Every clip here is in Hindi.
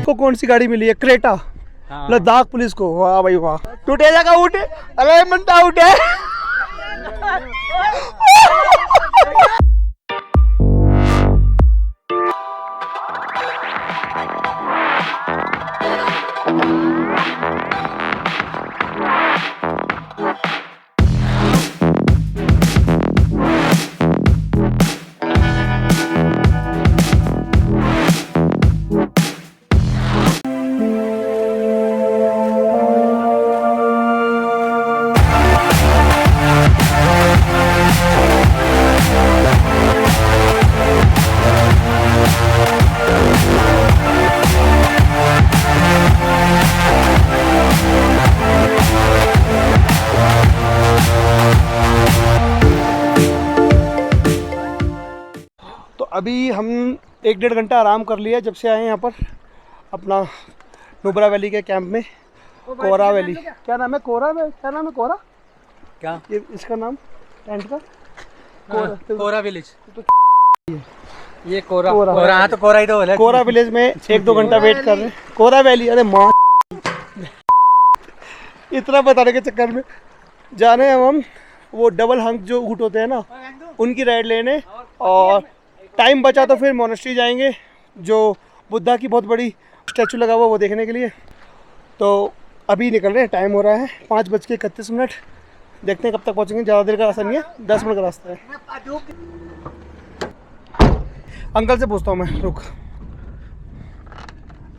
को कौन सी गाड़ी मिली है? क्रेटा। लद्दाख पुलिस को। वाह भाई वाह। टूटे जाएगा उठ, अरे मनता उठे। अभी हम 1-1.5 घंटा आराम कर लिया जब से आए यहाँ पर अपना नुब्रा वैली के कैंप में। कोरा वैली, क्या नाम है? कोरा में क्या नाम है? कोरा क्या ये इसका नाम टेंट का? कोरा विलेज। ये कोरा हाँ तो कोरा ही तो है। कोरा विलेज में 1-2 घंटा वेट कर रहे हैं। कोरा वैली, अरे माँ इतना बताने के चक्कर में जा रहे हैं हम वो डबल हंक जो ऊँट होते हैं ना उनकी राइड लेने, और टाइम बचा तो फिर मोनेस्ट्री जाएंगे जो बुद्धा की बहुत बड़ी स्टैचू लगा हुआ वो देखने के लिए। तो अभी निकल रहे हैं, टाइम हो रहा है 5:31। देखते हैं कब तक पहुंचेंगे। ज़्यादा देर का रास्ता नहीं है, 10 मिनट का रास्ता है। अंकल से पूछता हूँ मैं, रुक।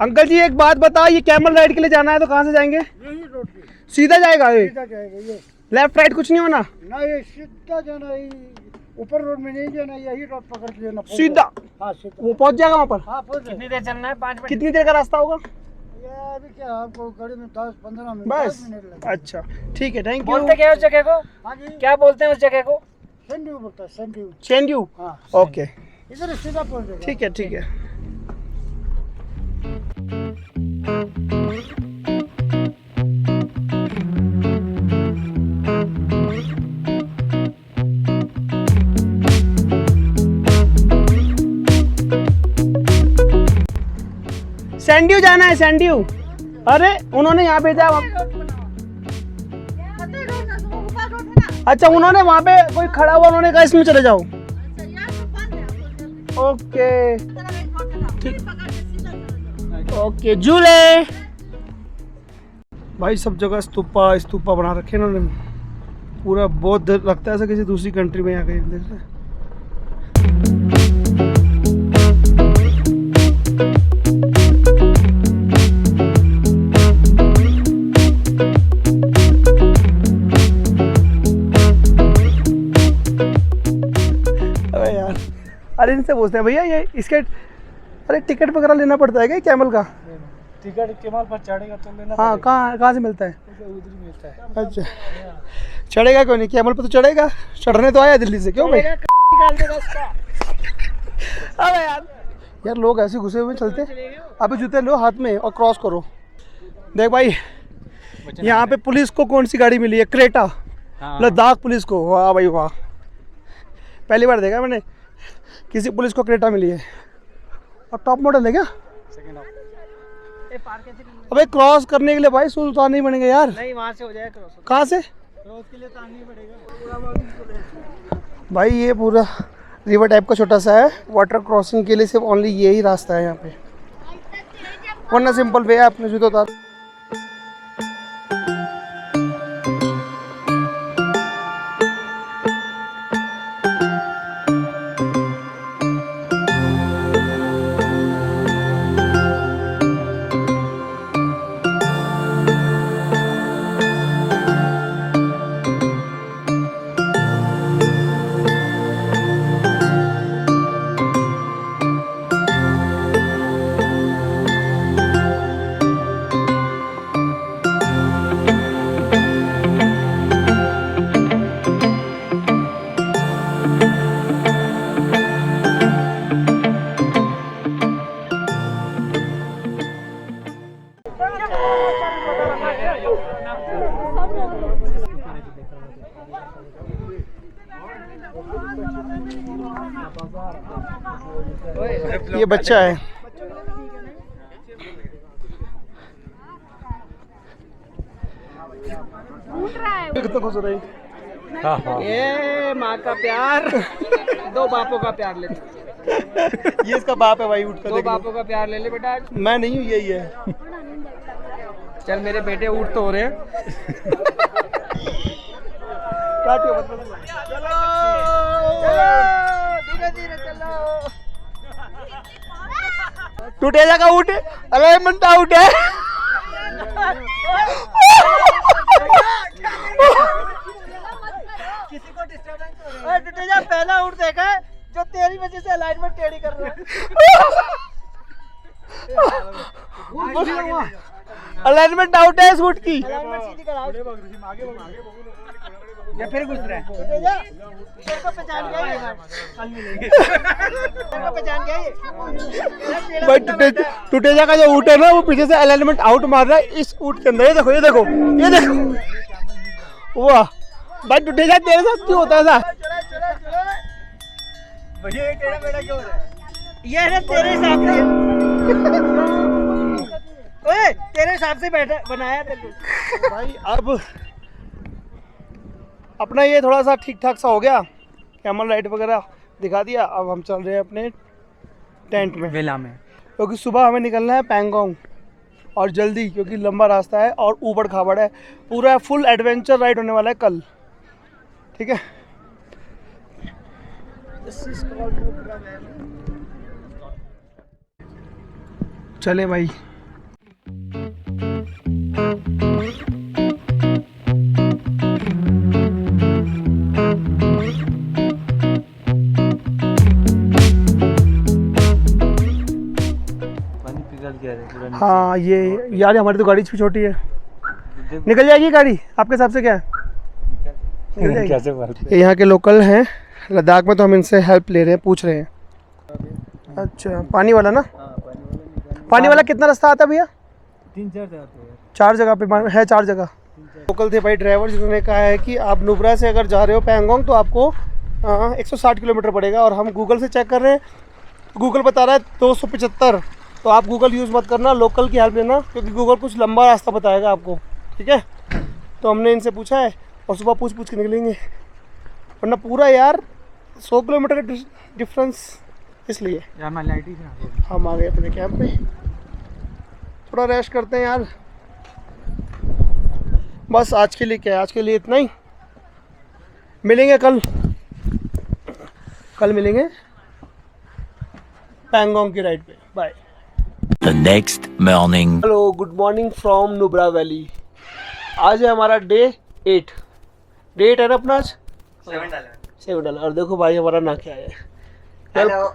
अंकल जी एक बात बता, ये कैमल राइड के लिए जाना है तो कहाँ से जाएंगे? सीधा जाएगा ये? लेफ्ट राइट कुछ नहीं होना ना, ये सीधा जाना है, ऊपर रोड में नहीं जाना, यही रोड पकड़ के जाना सीधा। हाँ सीधा। वो पहुंच जाएगा वहाँ पर? हाँ पहुंच। कितनी देर चलना है? 5 मिनट। कितनी देर का रास्ता होगा? ये अभी क्या आपको गाड़ी में 10-15 मिनट बस 10 मिनट लगेगा। अच्छा ठीक है, थैंक यू। बोलते क्या है उस जगह को? हाँ जी, क्या बोलते हैं उस जगह को? सेंड्यू बोलता है, सेंड्यू। चेंड्यू। हाँ ओके इधर सीधा पहुंच जाएगा। ठीक है ठीक है। सैंड्यू जाना है, सैंड्यू। अरे उन्होंने यहाँ भेजा। अच्छा उन्होंने वहाँ पे कोई खड़ा हुआ, उन्होंने कहा इसमें चले जाओ। ओके ओके झूले। भाई सब जगह स्तूपा स्तूपा बना रखे हैं उन्होंने पूरा। बहुत लगता है ऐसा किसी दूसरी कंट्री में यहाँ कहीं देख रहे हैं। अरे इनसे पूछते हैं भैया ये इसके अरे टिकट वगैरह लेना पड़ता है क्या कैमल का? टिकट कैमल पर चढ़ेगा तो लेना। हाँ कहाँ से मिलता है? उधर मिलता है। अच्छा चढ़ेगा क्यों नहीं? कैमल पर तो चढ़ेगा, चढ़ने तो आया दिल्ली से, क्यों भाई? अबे यार लोग ऐसे घुसे हुए चलते। अभी जूते लो हाथ में और क्रॉस करो। देख भाई यहाँ पे पुलिस को कौन सी गाड़ी मिली है? क्रेटा। लद्दाख पुलिस को। वाह भाई वाह, पहली बार देखा मैंने किसी पुलिस को क्रेटा मिली है। और टॉप मॉडल है क्या? अबे क्रॉस करने के लिए भाई शूज उतारने ही पड़ेंगे यार। नहीं वहाँ से हो जाएगा क्रॉस। कहाँ से? क्रॉस के लिए उतारना ही पड़ेगा। भाई ये पूरा रिवर टाइप का छोटा सा है, वाटर क्रॉसिंग के लिए सिर्फ ओनली यही रास्ता है यहाँ पे, वरना सिंपल वे है अपने जूते उतार। ये बच्चा है। कितना खुश हो रही ये माँ का प्यार, दो बापों का प्यार ले। ये इसका बाप है भाई, उठ कर दो बापों का प्यार ले ले बेटा। मैं नहीं हूँ, यही है। चल मेरे बेटे उठ तो हो रहे हैं। धीरे धीरे चलो। टूटेजा का आउट है, अलाइनमेंट आउट है। किसी को डिस्टर्बेंस हो रहा है। टूटेजा पहला आउट देखा है जो तेरी वजह से अलाइनमेंट टेढ़ी कर रहा है। अलाइनमेंट आउट है इस फुट की। अलाइनमेंट सीधी कराओ। या फिर घुस रहा है। टूटेजा तेरे को पहचान गया ये। तेरे को पहचान गया ये। भाई टूटेजा का जो ऊट है ना, वो पीछे से अलाइनमेंट आउट मार रहा है इस ऊट के अंदर। ये देखो, ये देखो, ये देखो। वाह भाई, टूटेजा तेरे साथ क्यों होता है ऐसा? भैया ये टेढ़ा मेढ़ा क्यों हो रहा है? ये है ना तेरे हिसाब से। ओए तेरे हिसाब से बैठा बनाया तेरे को। भाई अब अपना ये थोड़ा सा ठीक ठाक सा हो गया, कैमल राइड वगैरह दिखा दिया। अब हम चल रहे हैं अपने टेंट में, वेला में, क्योंकि सुबह हमें निकलना है पैंगोंग और जल्दी, क्योंकि लंबा रास्ता है और ऊबड़ खाबड़ है। पूरा फुल एडवेंचर राइड होने वाला है कल, ठीक है। चले भाई। हाँ ये यार, हमारी तो गाड़ी भी छोटी है, निकल जाएगी गाड़ी। आपके हिसाब से क्या है? निकल जाएगी। कैसे? यहाँ के लोकल हैं लद्दाख में, तो हम इनसे हेल्प ले रहे हैं, पूछ रहे हैं। अच्छा, पानी वाला ना? पानी वाला कितना रास्ता आता है भैया? 3-4 जगह पे 4 जगह पे है, 4 जगह। लोकल थे भाई ड्राइवर, जिन्होंने कहा है कि आप नुब्रा से अगर जा रहे हो पैंगोंग तो आपको 160 किलोमीटर पड़ेगा। और हम गूगल से चेक कर रहे हैं, गूगल बता रहा है 275। तो आप गूगल यूज़ मत करना, लोकल की हेल्प लेना, क्योंकि गूगल कुछ लंबा रास्ता बताएगा आपको, ठीक है। तो हमने इनसे पूछा है और सुबह पूछ के निकलेंगे, वरना पूरा यार 100 किलोमीटर का डिफरेंस। इसलिए हम आ गए अपने कैंप पे, थोड़ा रेस्ट करते हैं यार। बस आज के लिए क्या है, आज के लिए इतना ही। मिलेंगे कल मिलेंगे पैंगोंग की राइड पे। Bye. The next morning. Hello, good morning from Nubra valley. आज है हमारा डे 8। डेट है ना अपना आज 7 डॉलर। और देखो भाई हमारा ना क्या है। हेलो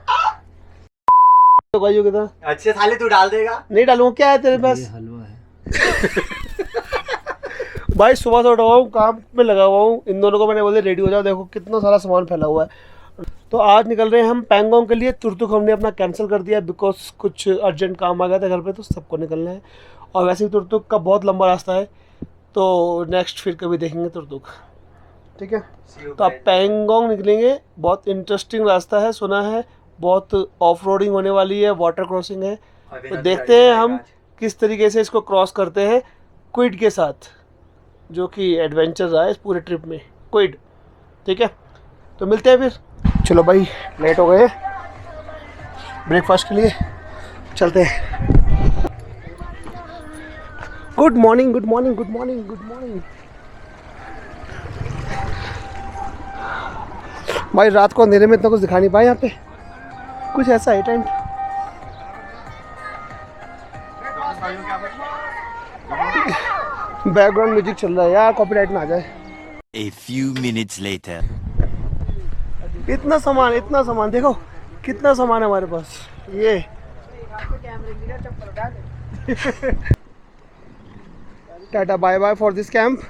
तो भाइयों के था अच्छे थाली तू डाल देगा? नहीं डालूंगा, क्या है तेरे पास? हलवा है। भाई सुबह से उठा हुआ हूँ, काम में लगा हुआ हूँ। इन दोनों को मैंने बोले रेडी हो जाओ, देखो कितना सारा सामान फैला हुआ है। तो आज निकल रहे हैं हम पैंगोंग के लिए। तुरतुक हमने अपना कैंसिल कर दिया, बिकॉज कुछ अर्जेंट काम आ गया था घर पे, तो सबको निकलना है। और वैसे ही तुरतुक का बहुत लंबा रास्ता है, तो नेक्स्ट फिर कभी देखेंगे तुरतुक, ठीक है। तो अब पैंगोंग निकलेंगे। बहुत इंटरेस्टिंग रास्ता है, सुना है बहुत ऑफ रोडिंग होने वाली है, वाटर क्रॉसिंग है। तो देखते हैं हम किस तरीके से इसको क्रॉस करते हैं क्विड के साथ, जो कि एडवेंचर रहा है इस पूरे ट्रिप में, क्विड, ठीक है। तो मिलते हैं फिर। चलो भाई, लेट हो गए ब्रेकफास्ट के लिए, चलते हैं। Good morning, good morning, good morning, good morning. भाई रात को अंधेरे में इतना कुछ दिखा नहीं पाया यहाँ पे, कुछ ऐसा है टेंट। बैकग्राउंड म्यूजिक चल रहा है यार, कॉपीराइट ना आ जाए। A few minutes later. इतना सामान देखो, कितना सामान है हमारे पास। ये ta-ta bye bye for this camp.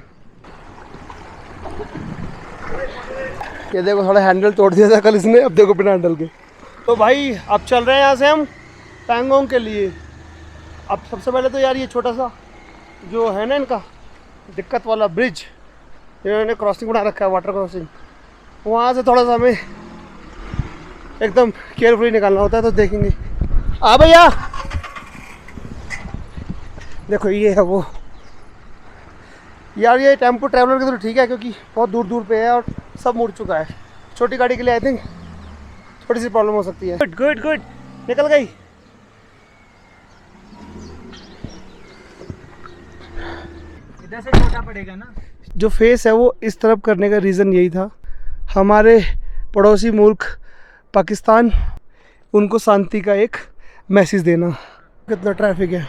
ये देखो, थोड़ा हैंडल तोड़ दिया था कल इसने, अब देखो बिना हैंडल के। तो भाई अब चल रहे हैं यहाँ से हम पैंगोंग के लिए। अब सबसे पहले तो यार ये छोटा सा जो है ना इनका दिक्कत वाला ब्रिज, इन्होंने क्रॉसिंग बना रखा है, वाटर क्रॉसिंग, वहाँ से थोड़ा सा हमें एकदम केयरफुली निकालना होता है। तो देखेंगे। आ भैया देखो ये है वो यार, ये टेम्पो ट्रैवलर के तो ठीक है क्योंकि बहुत दूर दूर पे है और सब मुड़ चुका है। छोटी गाड़ी के लिए आई थिंक थोड़ी सी प्रॉब्लम हो सकती है। गुड गुड गुड, निकल गई। इधर से छोटा पड़ेगा ना। जो फेस है वो इस तरफ करने का रीज़न यही था, हमारे पड़ोसी मुल्क पाकिस्तान, उनको शांति का एक मैसेज देना। कितना ट्रैफिक है।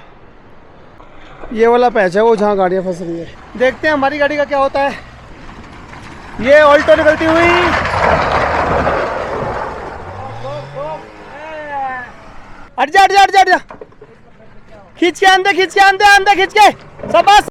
ये वाला पैच है वो जहाँ गाड़ियाँ फंस रही है। देखते हैं हमारी गाड़ी का क्या होता है। ये ऑल्टो निकलती हुई, हट जा हट जा हट जा हट जा, खींच के आंदे खींच के आंदे आंदे खींच के, शाबाश।